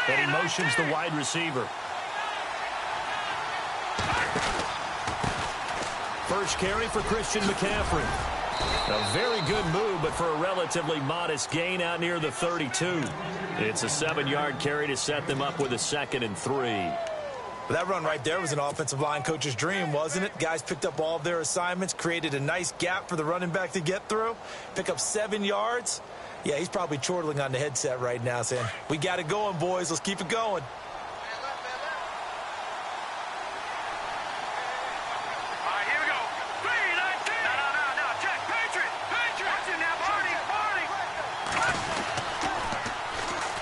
And he motions the wide receiver. First carry for Christian McCaffrey. A very good move, but for a relatively modest gain out near the 32. It's a 7-yard carry to set them up with a 2nd and 3. That run right there was an offensive line coach's dream, wasn't it? Guys picked up all of their assignments, created a nice gap for the running back to get through, pick up 7 yards. Yeah, he's probably chortling on the headset right now saying, we got it going, boys. Let's keep it going.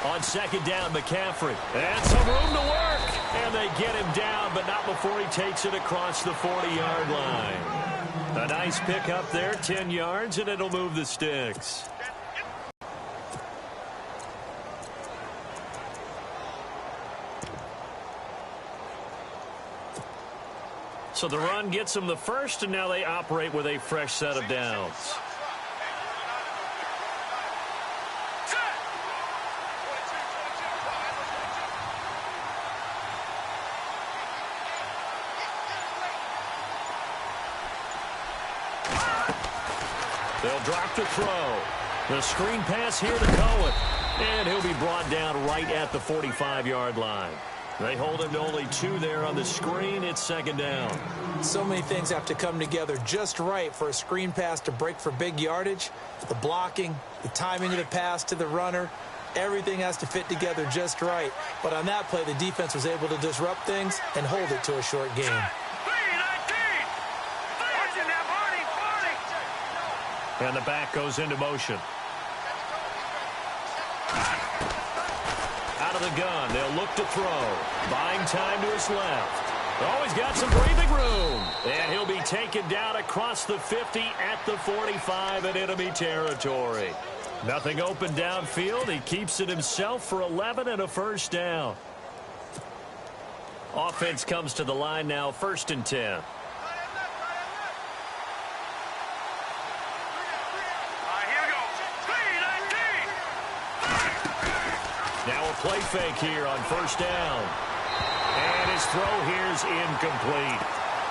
On 2nd down, McCaffrey. And some room to work. And they get him down, but not before he takes it across the 40-yard line. A nice pick up there, 10 yards, and it'll move the sticks. So the run gets them the first, and now they operate with a fresh set of downs. They'll drop to throw. The screen pass here to Cohen. And he'll be brought down right at the 45-yard line. They hold him to only 2 there on the screen. It's 2nd down. So many things have to come together just right for a screen pass to break for big yardage. The blocking, the timing of the pass to the runner, everything has to fit together just right. But on that play, the defense was able to disrupt things and hold it to a short game. And the back goes into motion. Out of the gun, they'll look to throw. Buying time to his left. Oh, he's got some breathing room. And he'll be taken down across the 50 at the 45 in enemy territory. Nothing open downfield. He keeps it himself for 11 and a 1st down. Offense comes to the line now, 1st and 10. Now a play fake here on 1st down. And his throw here's incomplete.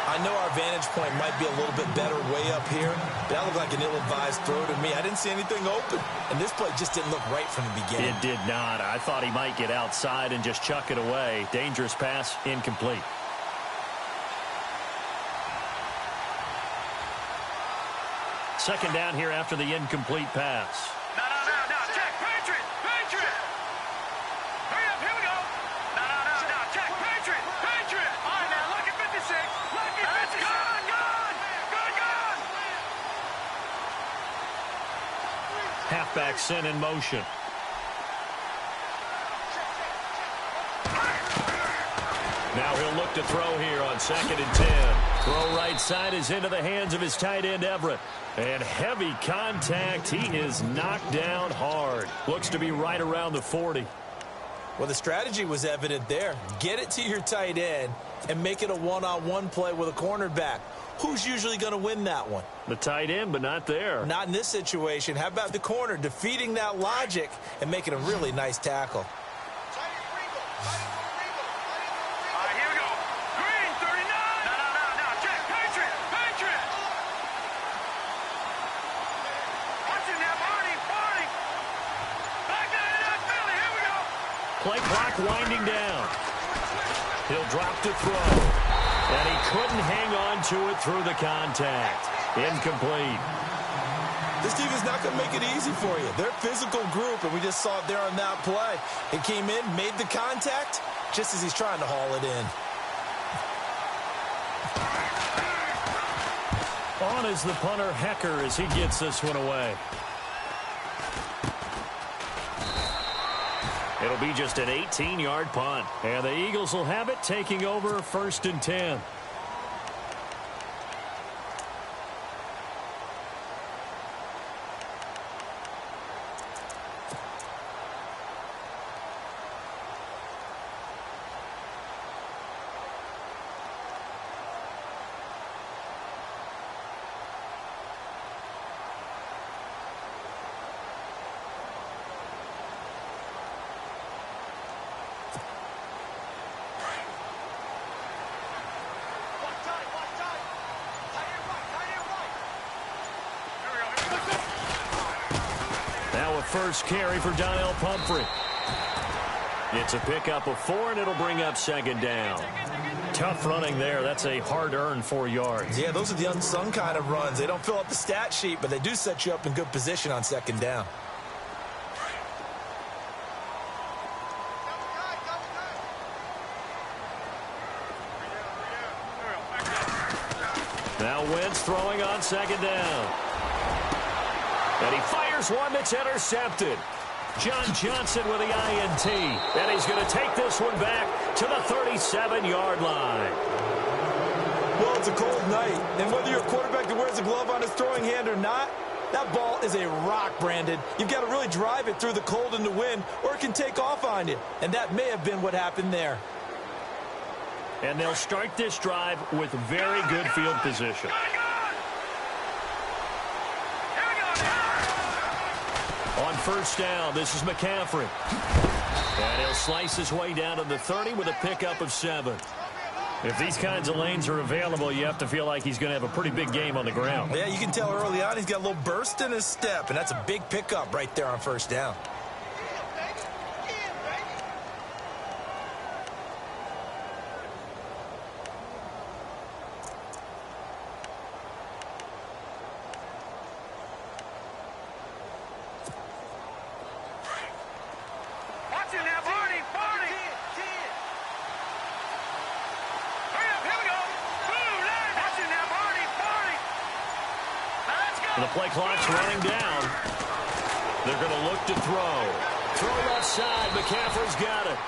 I know our vantage point might be a little bit better way up here, but that looked like an ill-advised throw to me. I didn't see anything open, and this play just didn't look right from the beginning. It did not. I thought he might get outside and just chuck it away. Dangerous pass, incomplete. Second down here after the incomplete pass. Halfback sent in motion. Now he'll look to throw here on 2nd and 10. Throw right side is into the hands of his tight end, Everett. And heavy contact. He is knocked down hard. Looks to be right around the 40. Well, the strategy was evident there. Get it to your tight end and make it a one-on-one play with a cornerback. Who's usually going to win that one? The tight end, but not there. Not in this situation. How about the corner defeating that logic and making a really nice tackle? Here we go. Green, 39. No. Check. Patriot. Watch it now, Barney. Back down to that Philly. Here we go. Play clock winding down. He'll drop to throw. And he couldn't hang on to it through the contact. Incomplete. This team is not going to make it easy for you. They're a physical group, and we just saw it there on that play. It came in, made the contact, just as he's trying to haul it in. On is the punter, Hecker, as he gets this one away. It'll be just an 18-yard punt. And the Eagles will have it, taking over 1st and 10. a first carry for Donnell Pumphrey. It's a pickup of 4, and it'll bring up second down. Tough running there. That's a hard-earned 4 yards. Yeah, those are the unsung kind of runs. They don't fill up the stat sheet, but they do set you up in good position on second down. Now Wentz throwing on second down. And he fires one that's intercepted. John Johnson with the INT. And he's going to take this one back to the 37-yard line. Well, it's a cold night, and whether you're a quarterback that wears a glove on his throwing hand or not, that ball is a rock, Brandon. You've got to really drive it through the cold and the wind, or it can take off on you. And that may have been what happened there. And they'll start this drive with very good field position. On first down, this is McCaffrey. And he'll slice his way down to the 30 with a pickup of 7. If these kinds of lanes are available, you have to feel like he's going to have a pretty big game on the ground. Yeah, you can tell early on he's got a little burst in his step, and that's a big pickup right there on first down. The play clock's running down. They're going to look to throw. Throw left side. McCaffrey's got it.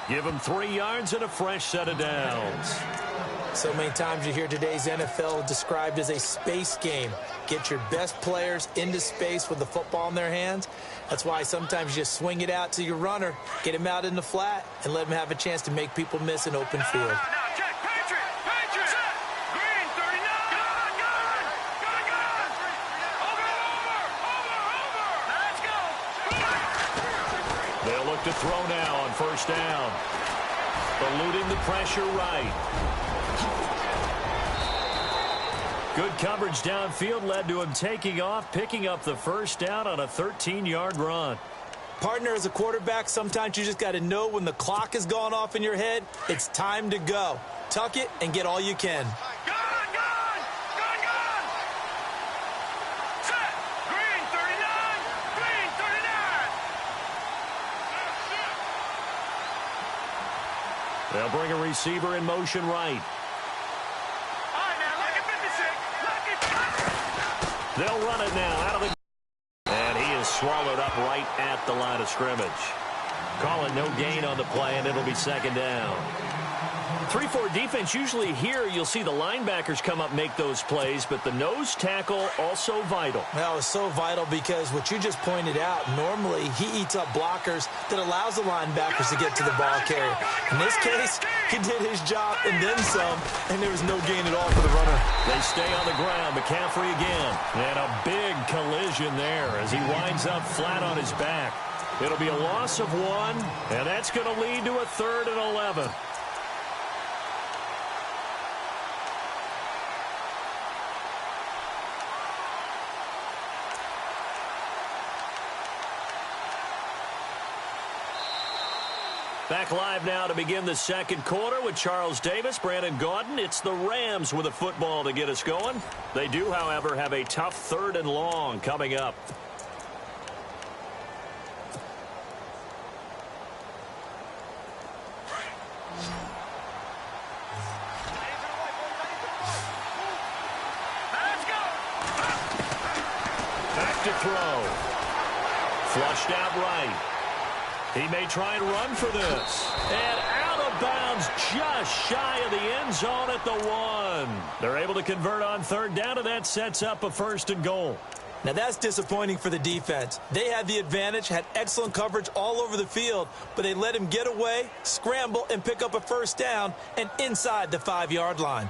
Give him 3 yards and a fresh set of downs. So many times you hear today's NFL described as a space game. Get your best players into space with the football in their hands. That's why sometimes you just swing it out to your runner, get him out in the flat, and let him have a chance to make people miss an open field. They'll look to throw now on first down. Eluding the pressure right. Good coverage downfield led to him taking off, picking up the first down on a 13-yard run. Partner, as a quarterback, sometimes you just got to know when the clock has gone off in your head, it's time to go. Tuck it and get all you can. They'll bring a receiver in motion right. They'll run it now out of the... And he is swallowed up right at the line of scrimmage. Call it no gain on the play, and it'll be second down. 3-4 defense, usually here you'll see the linebackers come up make those plays, but the nose tackle also vital. Well, it's so vital because what you just pointed out, normally he eats up blockers that allows the linebackers to get to the ball carrier. In this case, he did his job and then some, and there was no gain at all for the runner. They stay on the ground. McCaffrey again. And a big collision there as he winds up flat on his back. It'll be a loss of 1, and that's going to lead to a 3rd and 11. Back live now to begin the second quarter with Charles Davis, Brandon Gaudin. It's the Rams with a football to get us going. They do, however, have a tough 3rd and long coming up. Back to throw. Flushed out right. He may try and run for this. And out of bounds just shy of the end zone at the 1. They're able to convert on 3rd down, and that sets up a 1st and goal. Now that's disappointing for the defense. They had the advantage, had excellent coverage all over the field, but they let him get away, scramble, and pick up a 1st down and inside the 5-yard line.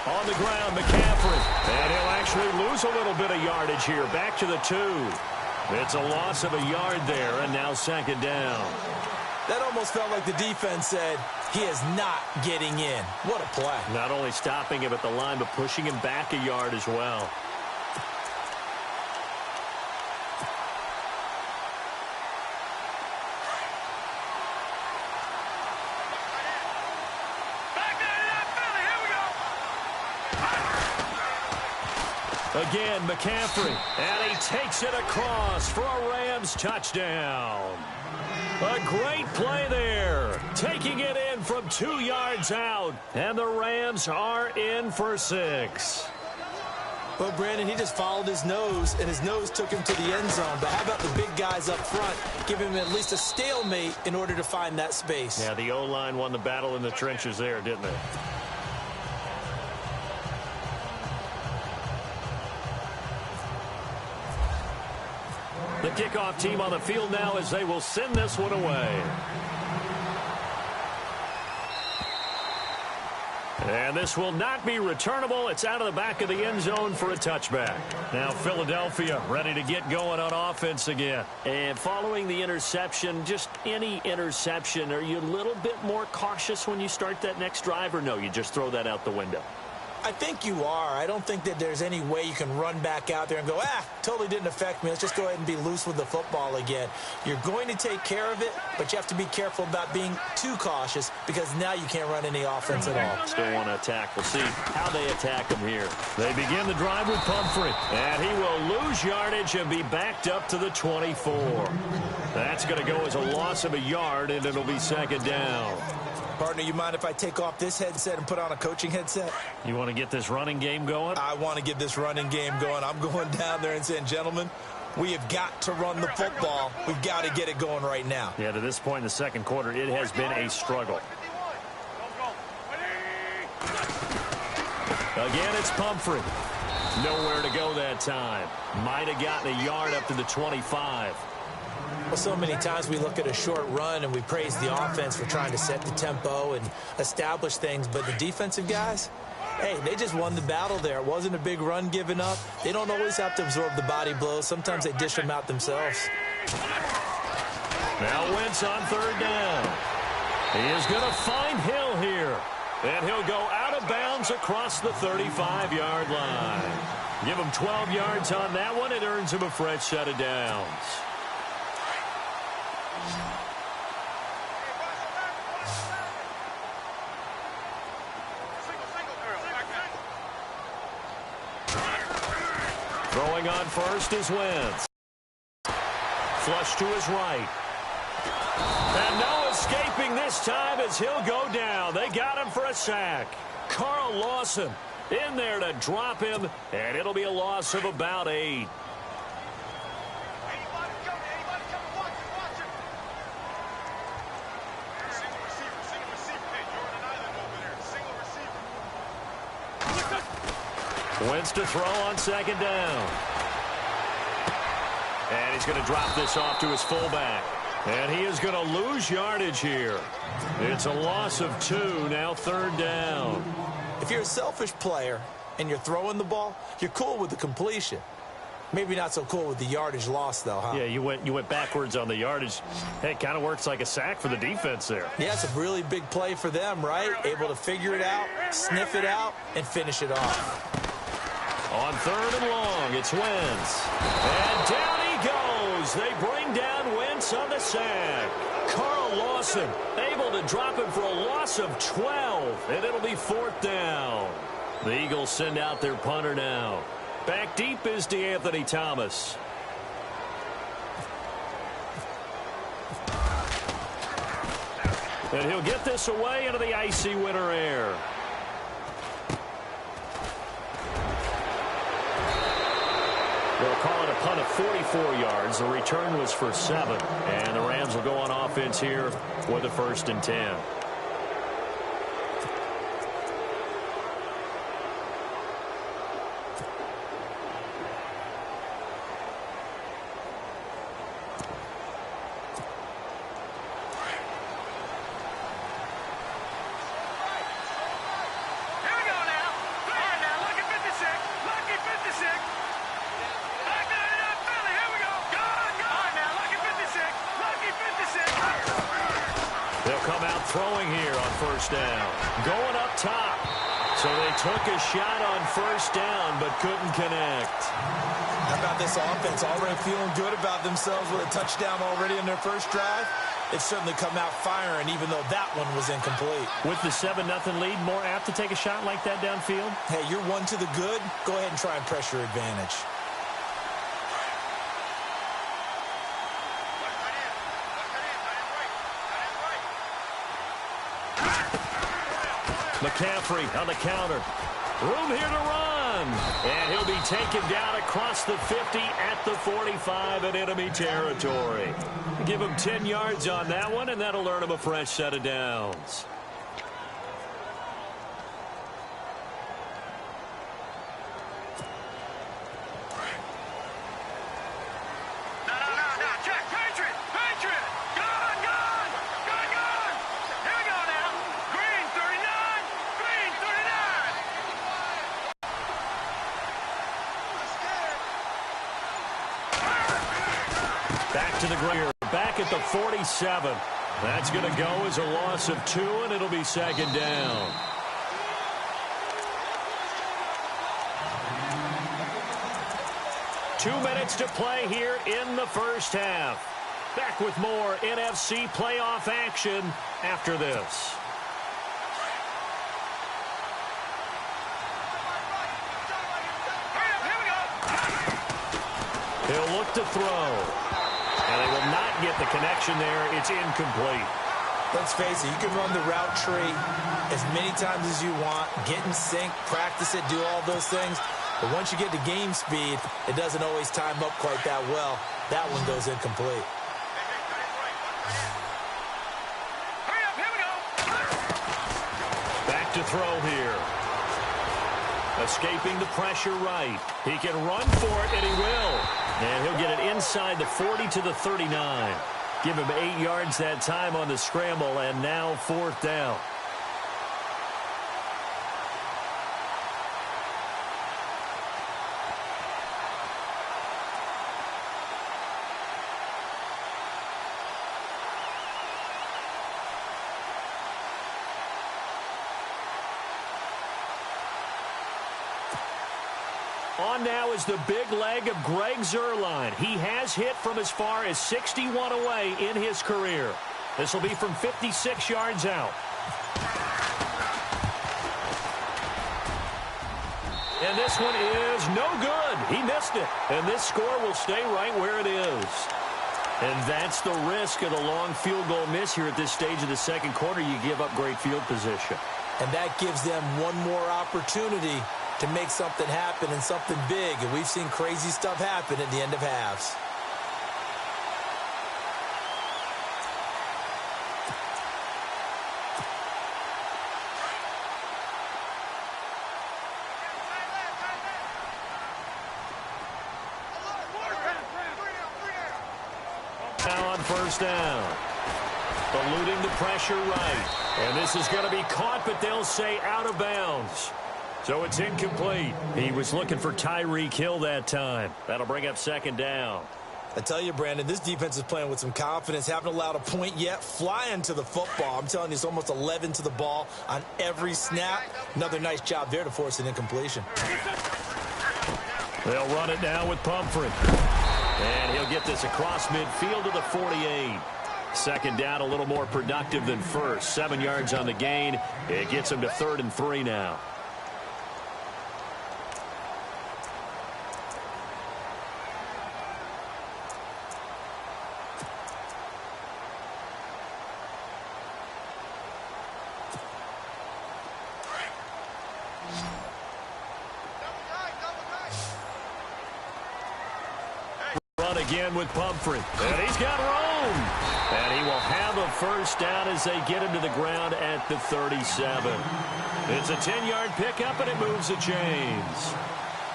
On the ground, McCaffrey. And he'll actually lose a little bit of yardage here. Back to the 2. It's a loss of a yard there, and now second down. That almost felt like the defense said, he is not getting in. What a play. Not only stopping him at the line, but pushing him back a yard as well. Again, McCaffrey, and he takes it across for a Rams touchdown. A great play there, taking it in from 2 yards out, and the Rams are in for 6. Well, Brandon, he just followed his nose, and his nose took him to the end zone. But how about the big guys up front, giving him at least a stalemate in order to find that space? Yeah, the O-line won the battle in the trenches there, didn't they? The kickoff team on the field now as they will send this one away. And this will not be returnable. It's out of the back of the end zone for a touchback. Now Philadelphia ready to get going on offense again. And following the interception, just any interception, are you a little bit more cautious when you start that next drive, or no, you just throw that out the window? I think you are. I don't think that there's any way you can run back out there and go, totally didn't affect me. Let's just go ahead and be loose with the football again. You're going to take care of it, but you have to be careful about being too cautious because now you can't run any offense at all. Still want to attack. We'll see how they attack him here. They begin the drive with Pumphrey, and he will lose yardage and be backed up to the 24. That's going to go as a loss of a yard, and it'll be second down. Partner, you mind if I take off this headset and put on a coaching headset? You want to get this running game going? I want to get this running game going. I'm going down there and saying, gentlemen, we have got to run the football. We've got to get it going right now. Yeah, to this point in the second quarter, it has been a struggle. Again, it's Pumphrey. Nowhere to go that time. Might have gotten a yard up to the 25. Well, so many times we look at a short run and we praise the offense for trying to set the tempo and establish things, but the defensive guys, hey, they just won the battle there. It wasn't a big run given up. They don't always have to absorb the body blows. Sometimes they dish them out themselves. Now Wentz on third down. He is going to find Hill here, and he'll go out of bounds across the 35-yard line. Give him 12 yards on that one. It earns him a fresh set of downs. Throwing on first is Wentz. Flush to his right. And no escaping this time as he'll go down. They got him for a sack. Carl Lawson in there to drop him, and it'll be a loss of about 8. Wentz to throw on second down. And he's going to drop this off to his fullback. And he is going to lose yardage here. It's a loss of 2, now third down. If you're a selfish player and you're throwing the ball, you're cool with the completion. Maybe not so cool with the yardage loss, though, huh? Yeah, you went backwards on the yardage. Hey, it kind of works like a sack for the defense there. Yeah, it's a really big play for them, right? Able to figure it out, sniff it out, and finish it off. On third and long, it's Wentz. And down he goes. They bring down Wentz on the sack. Carl Lawson able to drop him for a loss of 12, and it'll be fourth down. The Eagles send out their punter now. Back deep is DeAnthony Thomas. And he'll get this away into the icy winter air. They'll call it a punt of 44 yards. The return was for 7. And the Rams will go on offense here with a 1st and 10. They'll come out throwing here on first down. Going up top. So they took a shot on first down but couldn't connect. How about this offense already feeling good about themselves with a touchdown already in their first drive? They've certainly come out firing even though that one was incomplete. With the 7-0 lead, more apt to take a shot like that downfield? Hey, you're one to the good. Go ahead and try and press your advantage. McCaffrey on the counter. Room here to run. And he'll be taken down across the 50 at the 45 in enemy territory. Give him 10 yards on that one, and that'll earn him a fresh set of downs. Back to the ground. Back at the 47. That's going to go as a loss of 2, and it'll be second down. Two minutes to play here in the first half. Back with more NFC playoff action after this. He'll look to throw. And they will not get the connection there. It's incomplete. Let's face it, you can run the route tree as many times as you want, get in sync, practice it, do all those things. But once you get to game speed, it doesn't always time up quite that well. That one goes incomplete. Back to throw here. Escaping the pressure right. He can run for it, and he will. And he'll get it inside the 40 to the 39. Give him 8 yards that time on the scramble, and now fourth down. On now is the big leg of Greg Zuerlein. He has hit from as far as 61 away in his career. This will be from 56 yards out. And this one is no good. He missed it. And this score will stay right where it is. And that's the risk of the long field goal miss here at this stage of the second quarter. You give up great field position. And that gives them one more opportunity to make something happen and something big. And we've seen crazy stuff happen at the end of halves. Now on first down. Eluding the pressure right. And this is going to be caught, but they'll say out of bounds. So it's incomplete. He was looking for Tyreek Hill that time. That'll bring up second down. I tell you, Brandon, this defense is playing with some confidence. Haven't allowed a point yet. Flying to the football. I'm telling you, it's almost 11 to the ball on every snap. Another nice job there to force an incompletion. They'll run it now with Pumphrey. And he'll get this across midfield to the 48. Second down, a little more productive than first. 7 yards on the gain. It gets him to 3rd and 3 now. Again with Pumphrey. And he's got room. And he will have a first down as they get him to the ground at the 37. It's a 10-yard pickup, and it moves the chains.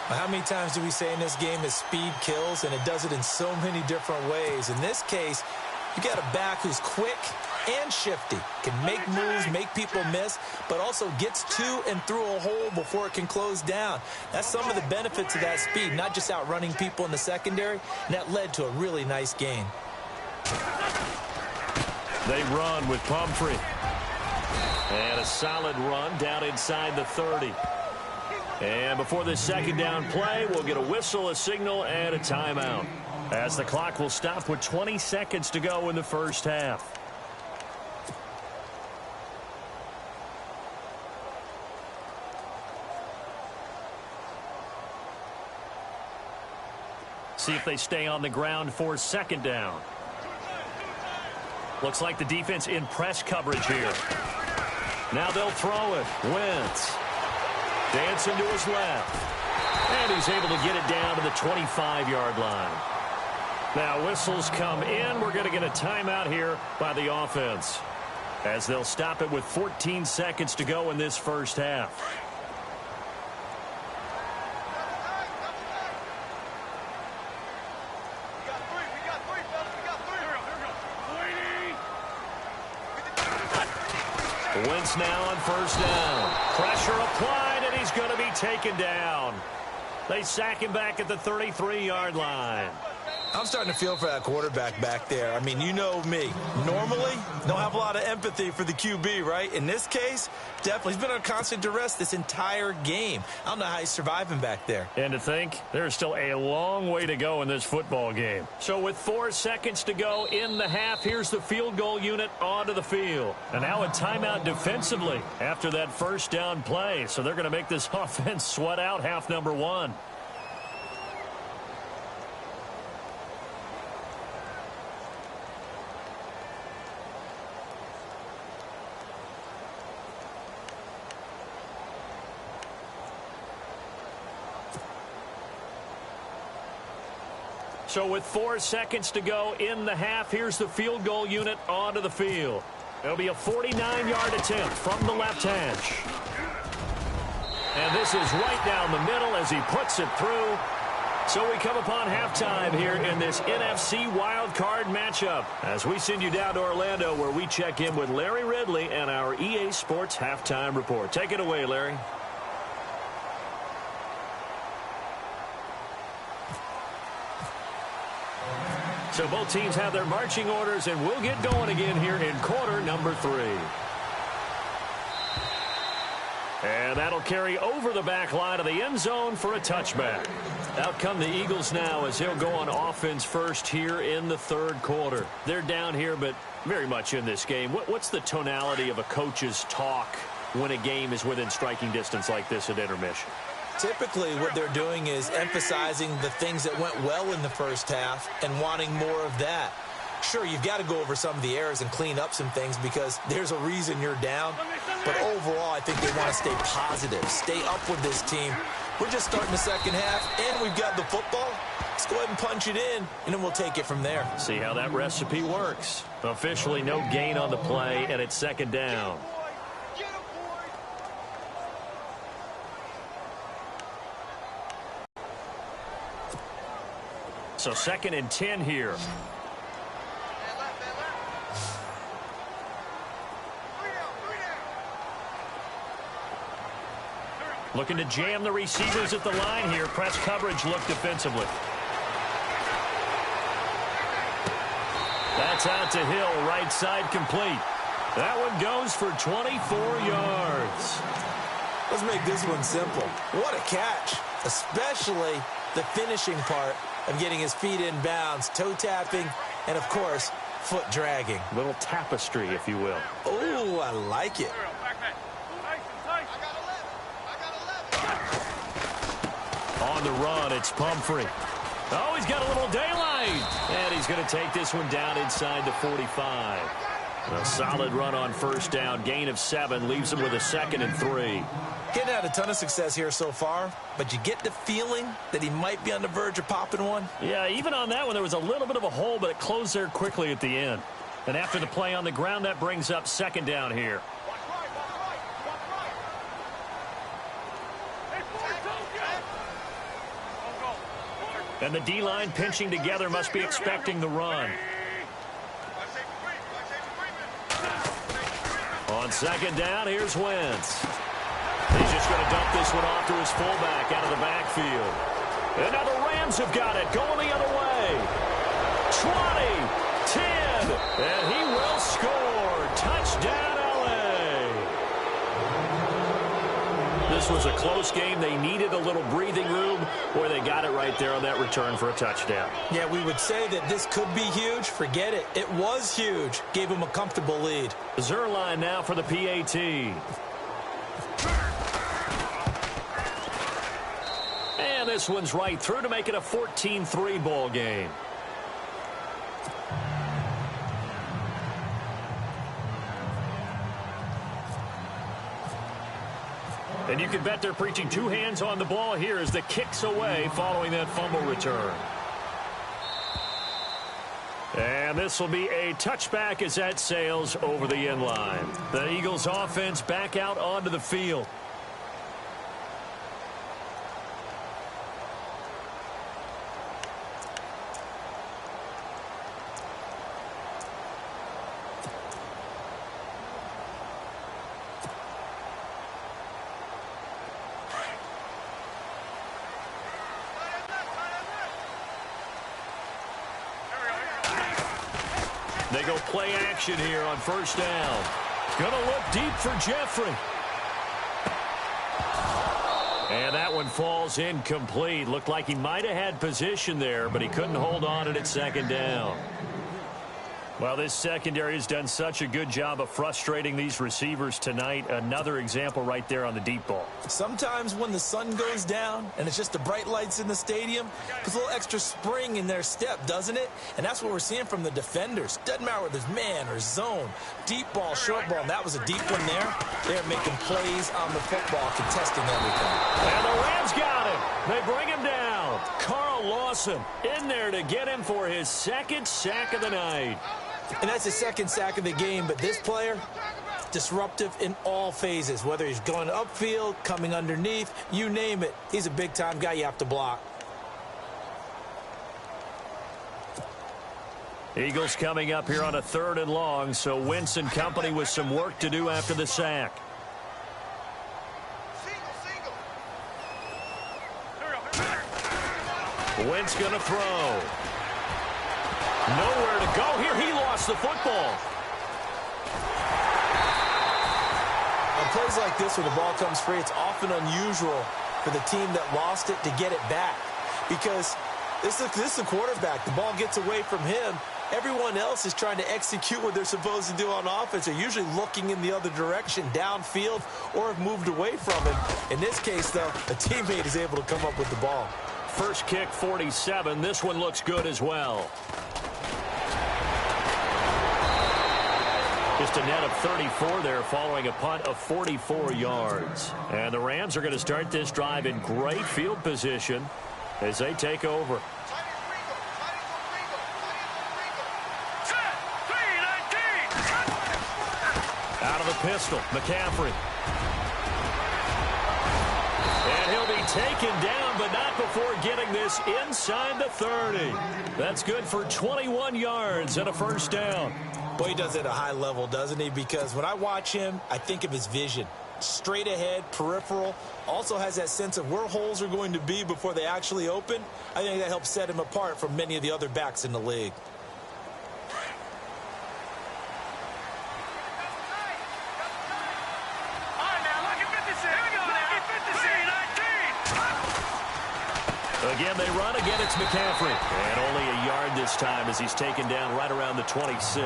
How many times do we say in this game that speed kills, and it does it in so many different ways? In this case, you got a back who's quick and shifty, can make moves, make people miss, but also gets to and through a hole before it can close down. That's some of the benefits of that speed, not just outrunning people in the secondary, and that led to a really nice gain. They run with Pumphrey. And a solid run down inside the 30. And before this second down play, we'll get a whistle, a signal, and a timeout, as the clock will stop with 20 seconds to go in the first half. See if they stay on the ground for second down. Looks like the defense in press coverage here. Now they'll throw it. Wentz dancing to his left. And he's able to get it down to the 25-yard line. Now whistles come in. We're going to get a timeout here by the offense, as they'll stop it with 14 seconds to go in this first half. Wentz now on first down. Pressure applied, and he's going to be taken down. They sack him back at the 33-yard line. I'm starting to feel for that quarterback back there. I mean, you know me. Normally, don't have a lot of empathy for the QB, right? In this case, definitely. He's been on constant duress this entire game. I don't know how he's surviving back there. And to think, there's still a long way to go in this football game. So with 4 seconds to go in the half, here's the field goal unit onto the field. And now a timeout defensively after that first down play. So they're going to make this offense sweat out half number 1. So with 4 seconds to go in the half, here's the field goal unit onto the field. It'll be a 49-yard attempt from the left hash. And this is right down the middle as he puts it through. So we come upon halftime here in this NFC wildcard matchup, as we send you down to Orlando, where we check in with Larry Ridley and our EA Sports halftime report. Take it away, Larry. So both teams have their marching orders, and we'll get going again here in quarter number 3. And that'll carry over the back line of the end zone for a touchback. Out come the Eagles now, as he'll go on offense first here in the third quarter. They're down here, but very much in this game. What's the tonality of a coach's talk when a game is within striking distance like this at intermission? Typically, what they're doing is emphasizing the things that went well in the first half and wanting more of that. Sure, you've got to go over some of the errors and clean up some things because there's a reason you're down. But overall, I think they want to stay positive, stay up with this team. We're just starting the second half, and we've got the football. Let's go ahead and punch it in, and then we'll take it from there. See how that recipe works. Officially no gain on the play, and it's second down. So 2nd and 10 here. Looking to jam the receivers at the line here. Press coverage look defensively. That's out to Hill, right side complete. That one goes for 24 yards. Let's make this one simple. What a catch, especially the finishing part of getting his feet in bounds, toe tapping, and of course, foot dragging. Little tapestry, if you will. Oh, I like it. On the run, it's Pumphrey. Oh, he's got a little daylight. And he's going to take this one down inside the 45. A solid run on first down. Gain of 7 leaves him with a 2nd and 3. Getting had a ton of success here so far, but you get the feeling that he might be on the verge of popping one. Yeah, even on that one, there was a little bit of a hole, but it closed there quickly at the end. And after the play on the ground, that brings up second down here. And the D-line pinching together must be expecting the run. On second down, here's Wentz. He's just going to dump this one off to his fullback out of the backfield. And now the Rams have got it, going the other way. 20, 10, and he will score. close game. They needed a little breathing room, or they got it right there on that return for a touchdown. Yeah, we would say that this could be huge. Forget it. It was huge. Gave them a comfortable lead. Zerline now for the PAT. And this one's right through to make it a 14-3 ball game. And you can bet they're preaching two hands on the ball here as the kick's away following that fumble return. And this will be a touchback as that sails over the end line. The Eagles offense back out onto the field. They go play action here on first down. Gonna look deep for Jeffrey. And that one falls incomplete. Looked like he might have had position there, but he couldn't hold on to it at second down. Well, this secondary has done such a good job of frustrating these receivers tonight. Another example right there on the deep ball. Sometimes when the sun goes down and it's just the bright lights in the stadium, puts a little extra spring in their step, doesn't it? And that's what we're seeing from the defenders. Doesn't matter whether there's man or zone, deep ball, short ball. And that was a deep one there. They're making plays on the football, contesting everything. And the Rams got him. They bring him down. Carl Lawson in there to get him for his second sack of the night. And that's his second sack of the game, but this player, disruptive in all phases, whether he's going upfield, coming underneath, you name it. He's a big-time guy you have to block. Eagles coming up here on a 3rd and long, so Wentz and company with some work to do after the sack. Wentz going to throw. Nowhere to go here. He lost the football. On plays like this where the ball comes free, it's often unusual for the team that lost it to get it back. Because this is a quarterback. The ball gets away from him. Everyone else is trying to execute what they're supposed to do on offense. They're usually looking in the other direction, downfield, or have moved away from him. In this case, though, a teammate is able to come up with the ball. First kick, 47. This one looks good as well. Just a net of 34 there following a punt of 44 yards. And the Rams are going to start this drive in great field position as they take over. Out of the pistol, McCaffrey. And he'll be taken down, but not before getting this inside the 30. That's good for 21 yards and a first down. Well, he does it at a high level, doesn't he? Because when I watch him, I think of his vision. Straight ahead, peripheral. Also has that sense of where holes are going to be before they actually open. I think that helps set him apart from many of the other backs in the league. Again, they run. Again, it's McCaffrey. And only a yard this time as he's taken down right around the 26.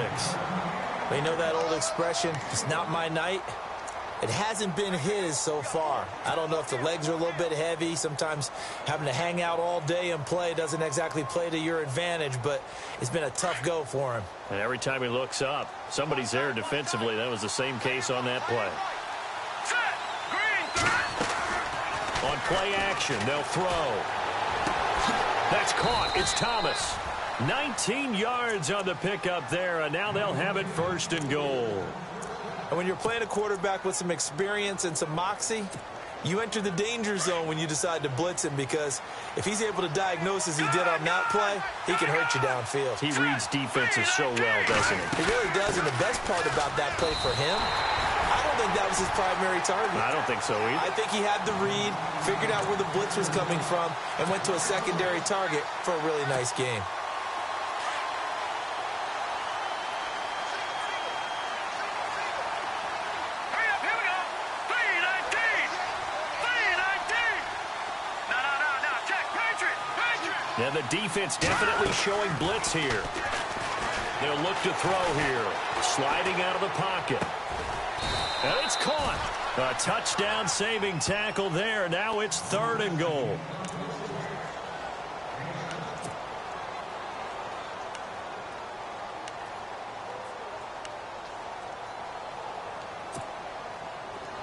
They know that old expression, it's not my night. It hasn't been his so far. I don't know if the legs are a little bit heavy. Sometimes having to hang out all day and play doesn't exactly play to your advantage, but it's been a tough go for him. And every time he looks up, somebody's there defensively. That was the same case on that play. On play action, they'll throw. That's caught. It's Thomas. 19 yards on the pickup there, and now they'll have it 1st and goal. And when you're playing a quarterback with some experience and some moxie, you enter the danger zone when you decide to blitz him, because if he's able to diagnose as he did on that play, he can hurt you downfield. He reads defenses so well, doesn't he? He really does, and the best part about that play for him, I don't think that was his primary target. I don't think so either. I think he had the read, figured out where the blitz was coming from, and went to a secondary target for a really nice game. And the defense definitely showing blitz here. They'll look to throw here. Sliding out of the pocket. And it's caught. A touchdown saving tackle there. Now it's 3rd and goal.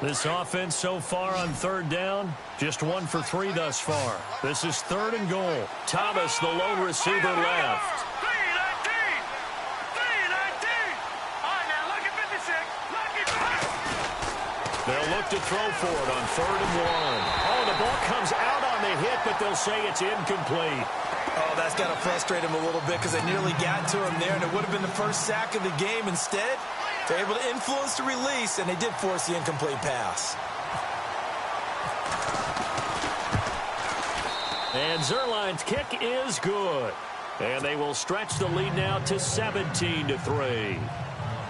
This offense so far on 3rd down, just 1 for 3 thus far. This is 3rd and goal. Thomas, the lone receiver, left. 319! 319! All right, now, lucky 56. Lucky 56. They'll look to throw for it on 3rd and 1. Oh, the ball comes out on the hit, but they'll say it's incomplete. Oh, that's got to frustrate him a little bit because they nearly got to him there, and it would have been the first sack of the game. Instead, they're able to influence the release, and they did force the incomplete pass. And Zerline's kick is good. And they will stretch the lead now to 17-3.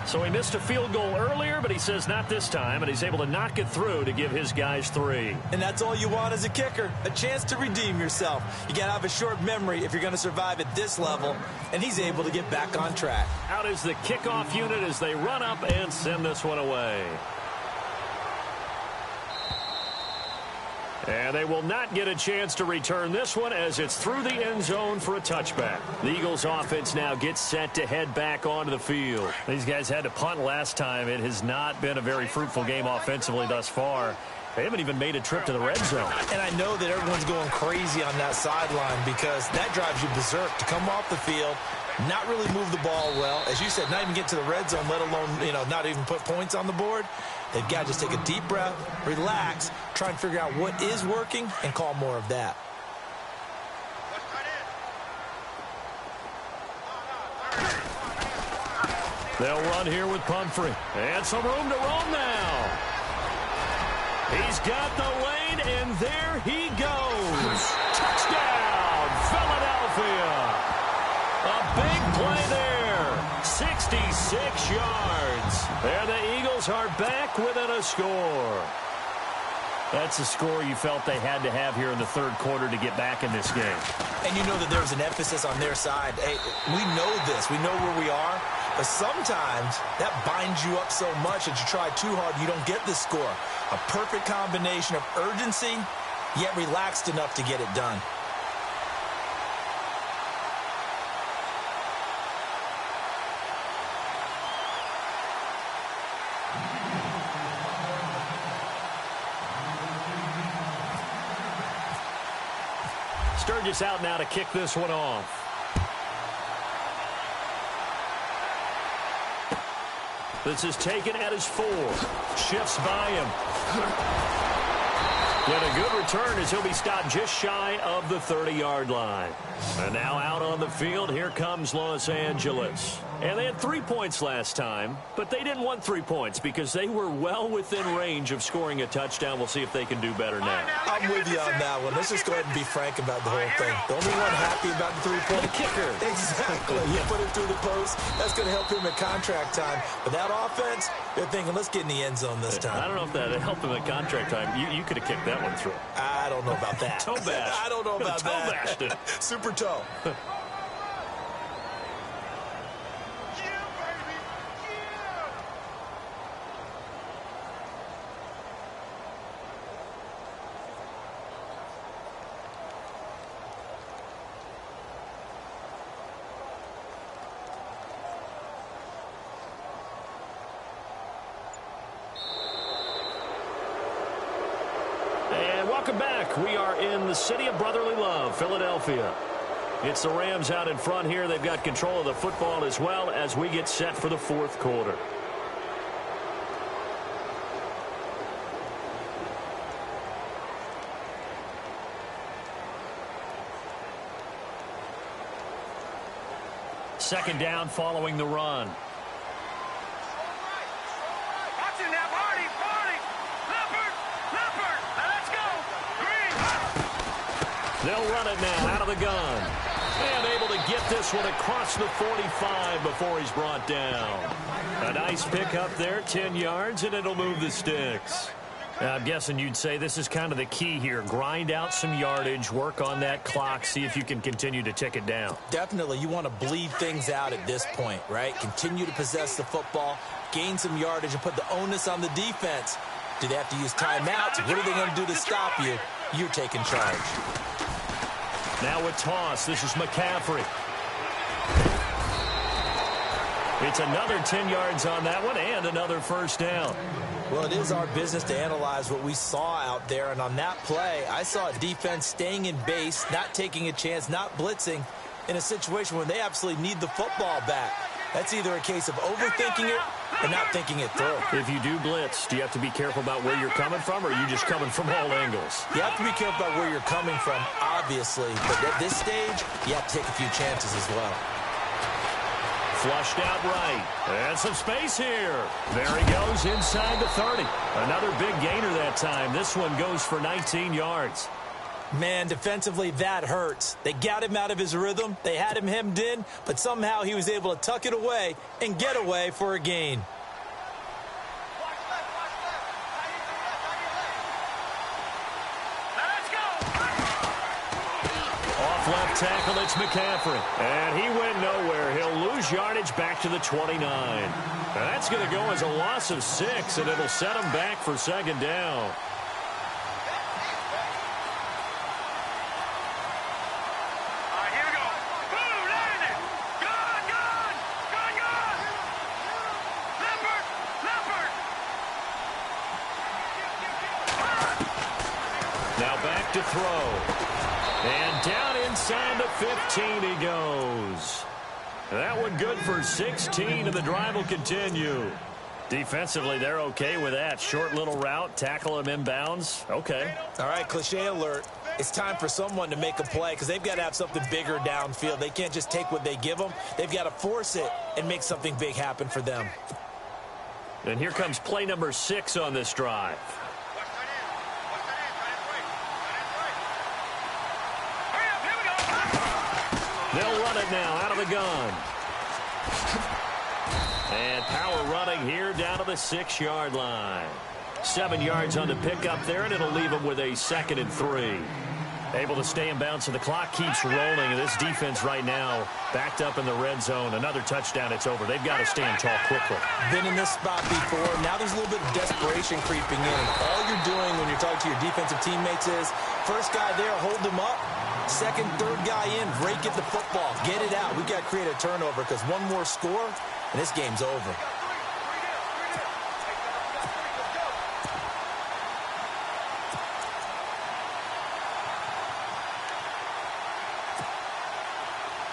So he missed a field goal earlier, but he says not this time, and he's able to knock it through to give his guys 3. And that's all you want as a kicker, a chance to redeem yourself. You got to have a short memory if you're going to survive at this level, and he's able to get back on track. Out is the kickoff unit as they run up and send this one away. And they will not get a chance to return this one as it's through the end zone for a touchback. The Eagles offense now gets set to head back onto the field. These guys had to punt last time. It has not been a very fruitful game offensively thus far. They haven't even made a trip to the red zone. And I know that everyone's going crazy on that sideline because that drives you berserk to come off the field, not really move the ball well. As you said, not even get to the red zone, let alone, not even put points on the board. They've got to just take a deep breath, relax, try and figure out what is working, and call more of that. They'll run here with Pumphrey. And some room to roam now. He's got the lane, and there he goes. Touchdown, Philadelphia. A big play there. 66 yards. And the Eagles are back within a score. That's a score you felt they had to have here in the 3rd quarter to get back in this game. And you know that there's an emphasis on their side. Hey, we know this. We know where we are. But sometimes that binds you up so much that you try too hard, you don't get the score. A perfect combination of urgency, yet relaxed enough to get it done. Sturgis out now to kick this one off. This is taken at his 4. Shifts by him. And a good return as he'll be stopped just shy of the 30-yard line. And now out on the field, here comes Los Angeles. And they had 3 points last time, but they didn't want 3 points because they were well within range of scoring a touchdown. We'll see if they can do better now. I'm with you on that one. Let's just go ahead and be frank about the whole thing. The only one happy about the 3-point kicker. Exactly. You put it through the post. That's going to help him at contract time. But that offense, they're thinking, let's get in the end zone this time. I don't know if that helped him at contract time. You could have kicked that one through. I don't know about that. Toe bash. I don't know about that. Toe bashed it. Super toe. Welcome back. We are in the city of brotherly love, Philadelphia. It's the Rams out in front here. They've got control of the football as well as we get set for the 4th quarter. Second down following the run. They'll run it now out of the gun. And able to get this one across the 45 before he's brought down. A nice pickup there, 10 yards, and it'll move the sticks. I'm guessing you'd say this is kind of the key here. Grind out some yardage, work on that clock, see if you can continue to tick it down. Definitely. You want to bleed things out at this point, right? Continue to possess the football, gain some yardage, and put the onus on the defense. Do they have to use timeouts? What are they going to do to stop you? You're taking charge. Now a toss. This is McCaffrey. It's another 10 yards on that one and another first down. Well, it is our business to analyze what we saw out there, and on that play, I saw a defense staying in base, not taking a chance, not blitzing in a situation when they absolutely need the football back. That's either a case of overthinking it or not thinking it through. If you do blitz, do you have to be careful about where you're coming from, or are you just coming from all angles? You have to be careful about where you're coming from, obviously, but at this stage, you have to take a few chances as well. Flushed out right. And some space here. There he goes inside the 30. Another big gainer that time. This one goes for 19 yards. Man, defensively, that hurts. They got him out of his rhythm. They had him hemmed in, but somehow he was able to tuck it away and get away for a gain. Left tackle, it's McCaffrey. And he went nowhere. He'll lose yardage back to the 29. That's going to go as a loss of 6, and it'll set him back for second down. Here we go. Boom, landed. Gone, gone. Gone, gone. Leopard, leopard. Now back to throw. And down inside the 15 he goes. That one good for 16, and the drive will continue. Defensively, they're okay with that. Short little route, tackle him inbounds. Okay. All right, cliche alert. It's time for someone to make a play because they've got to have something bigger downfield. They can't just take what they give them. They've got to force it and make something big happen for them. And here comes play number 6 on this drive. They'll run it now out of the gun. And power running here down to the 6-yard line. 7 yards on the pickup there, and it'll leave them with a 2nd and 3. Able to stay in bounds, so the clock keeps rolling. And this defense right now backed up in the red zone. Another touchdown, it's over. They've got to stand tall quickly. Been in this spot before. Now there's a little bit of desperation creeping in. All you're doing when you're talking to your defensive teammates is, first guy there, hold him up. Second, third guy in, rake at the football. Get it out. We've got to create a turnover because one more score, and this game's over.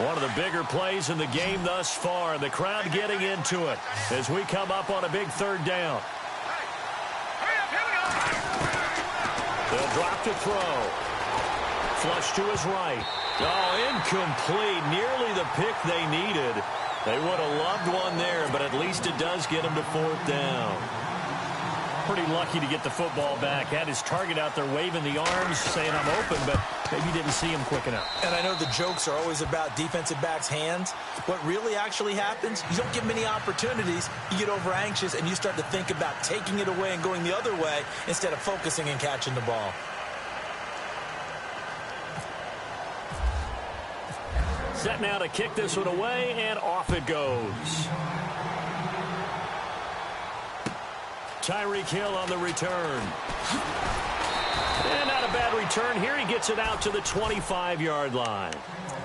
One of the bigger plays in the game thus far. The crowd getting into it as we come up on a big 3rd down. They'll drop to throw. Flush to his right. Oh, incomplete. Nearly the pick they needed. They would have loved one there, but at least it does get them to 4th down. Pretty lucky to get the football back. Had his target out there waving the arms, saying I'm open, but maybe didn't see him quick enough. And I know the jokes are always about defensive backs' hands. What really actually happens, you don't get many opportunities. You get over anxious, and you start to think about taking it away and going the other way instead of focusing and catching the ball. Set now to kick this one away, and off it goes. Tyreek Hill on the return. And not a bad return here. He gets it out to the 25-yard line.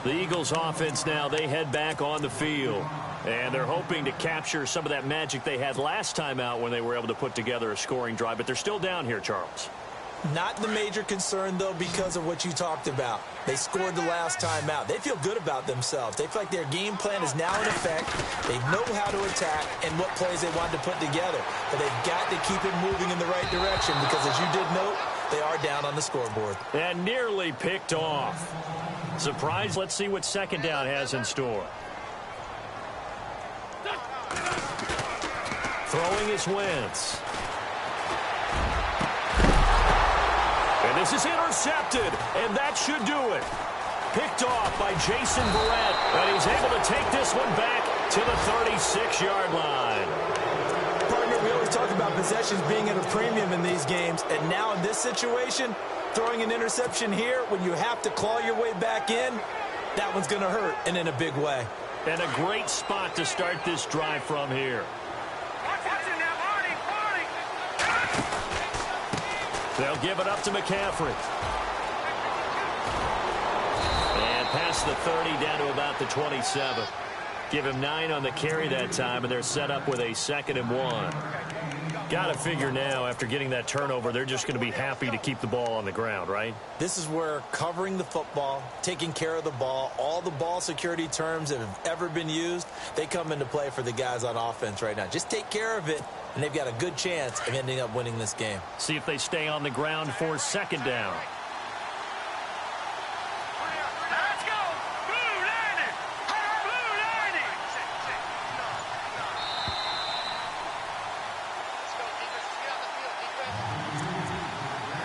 The Eagles offense now, they head back on the field. And they're hoping to capture some of that magic they had last time out when they were able to put together a scoring drive. But they're still down here, Charles. Not the major concern, though, because of what you talked about. They scored the last time out. They feel good about themselves. They feel like their game plan is now in effect. They know how to attack and what plays they want to put together. But they've got to keep it moving in the right direction because, as you did note, they are down on the scoreboard. And nearly picked off. Surprise. Let's see what 2nd down has in store. Throwing is Wentz. And this is intercepted, and that should do it. Picked off by Jason Verrett, and he's able to take this one back to the 36-yard line. Partner, we always talk about possessions being at a premium in these games, and now in this situation, throwing an interception here when you have to claw your way back in, that one's going to hurt, and in a big way. And a great spot to start this drive from here. They'll give it up to McCaffrey. And past the 30 down to about the 27. Give him 9 on the carry that time, and they're set up with a 2nd and 1. Got to figure now, after getting that turnover, they're just going to be happy to keep the ball on the ground, right? This is where covering the football, taking care of the ball, all the ball security terms that have ever been used, they come into play for the guys on offense right now. Just take care of it, and they've got a good chance of ending up winning this game. See if they stay on the ground for 2nd down. Let's go! Blue 90! Blue 90!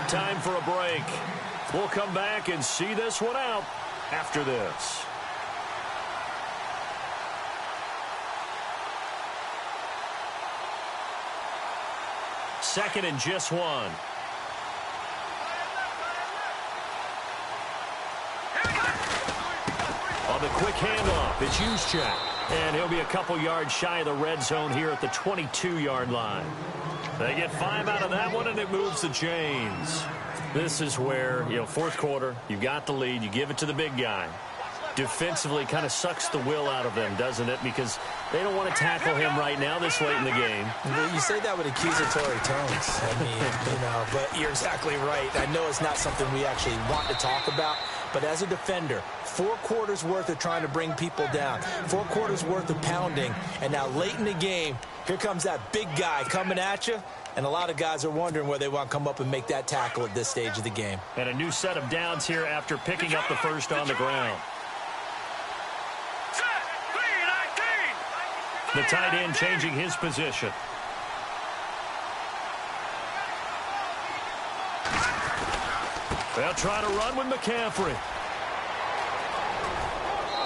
Time for a break. We'll come back and see this one out after this. Second and just 1. On the quick handoff, it's Juszczyk. And he'll be a couple yards shy of the red zone here at the 22-yard line. They get 5 out of that one, and it moves the chains. This is where, fourth quarter, you got the lead, you give it to the big guy. Defensively kind of sucks the will out of them, doesn't it? Because they don't want to tackle him right now this late in the game. Well, you say that with accusatory tones. I mean, but you're exactly right. I know it's not something we actually want to talk about, but as a defender, 4 quarters worth of trying to bring people down, 4 quarters worth of pounding, and now late in the game, here comes that big guy coming at you, and a lot of guys are wondering where they want to come up and make that tackle at this stage of the game. And a new set of downs here after picking up the first on the ground. The tight end changing his position. They'll try to run with McCaffrey.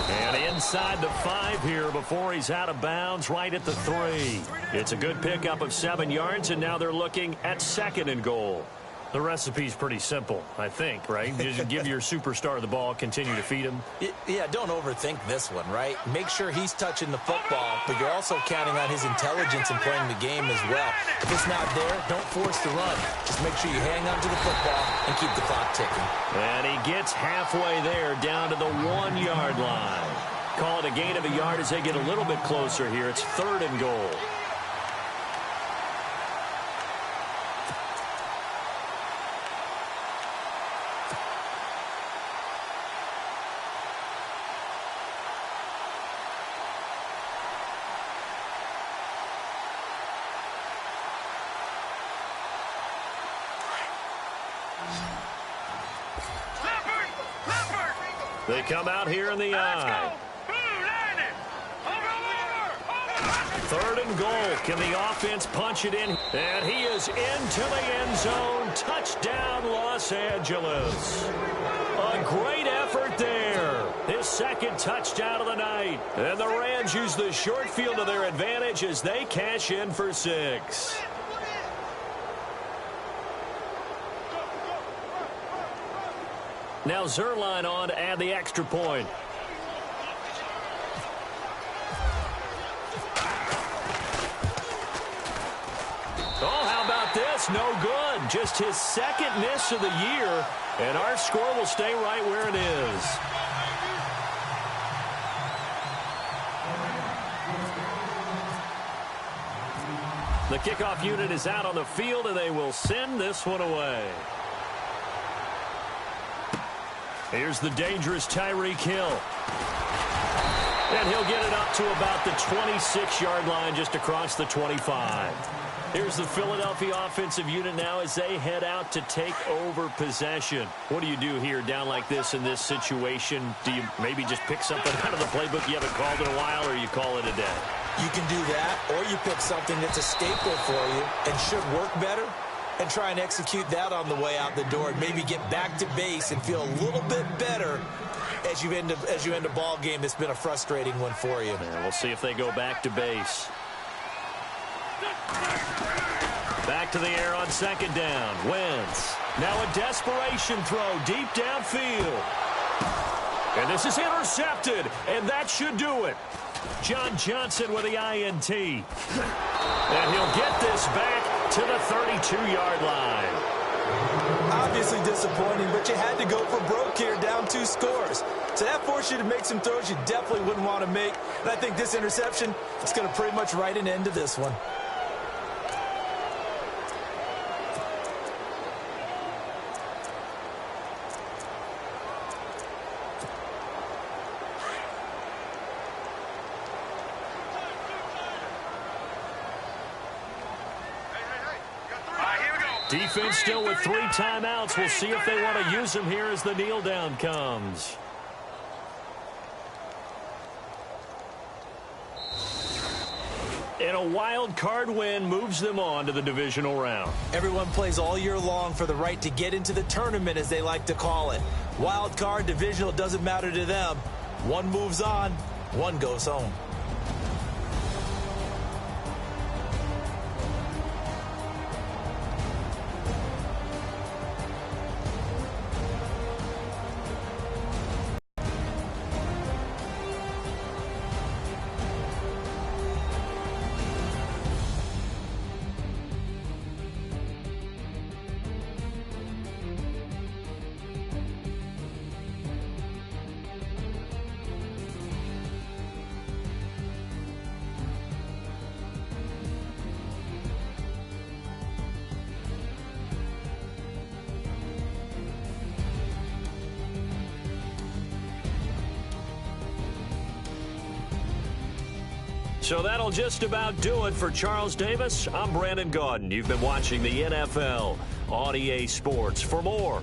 And inside the 5 here before he's out of bounds, right at the 3. It's a good pickup of 7 yards, and now they're looking at 2nd and goal. The recipe's pretty simple, I think, right? Just give your superstar the ball, continue to feed him. Yeah, don't overthink this one, right? Make sure he's touching the football, but you're also counting on his intelligence in playing the game as well. If it's not there, don't force the run. Just make sure you hang on to the football and keep the clock ticking. And he gets halfway there, down to the 1-yard line. Call it a gain of a yard as they get a little bit closer here. It's 3rd and goal. They come out here in the eye. 3rd and goal. Can the offense punch it in? And he is into the end zone. Touchdown, Los Angeles. A great effort there. His 2nd touchdown of the night. And the Rams use the short field to their advantage as they cash in for 6. Now Zerline on to add the extra point. Oh, how about this? No good. Just his 2nd miss of the year, and our score will stay right where it is. The kickoff unit is out on the field, and they will send this one away. Here's the dangerous Tyreek Hill. And he'll get it up to about the 26-yard line, just across the 25. Here's the Philadelphia offensive unit now as they head out to take over possession. What do you do here down like this in this situation? Do you maybe just pick something out of the playbook you haven't called in a while, or you call it a day? You can do that, or you pick something that's a staple for you and should work better, and try and execute that on the way out the door and maybe get back to base and feel a little bit better as you end a ball game that's been a frustrating one for you. And we'll see if they go back to base. Back to the air on second down. Wentz. Now a desperation throw deep downfield. And this is intercepted, and that should do it. John Johnson with the INT. And he'll get this back to the 32-yard line. Obviously disappointing, but you had to go for broke here, down 2 scores. So that forced you to make some throws you definitely wouldn't want to make. And I think this interception is going to pretty much write an end to this one. Defense still with 3 timeouts. We'll see if they want to use them here as the kneel down comes. And a wild card win moves them on to the divisional round. Everyone plays all year long for the right to get into the tournament, as they like to call it. Wild card, divisional, doesn't matter to them. One moves on, one goes home. So that'll just about do it for Charles Davis. I'm Brandon Gaudin. You've been watching the NFL on EA Sports. For more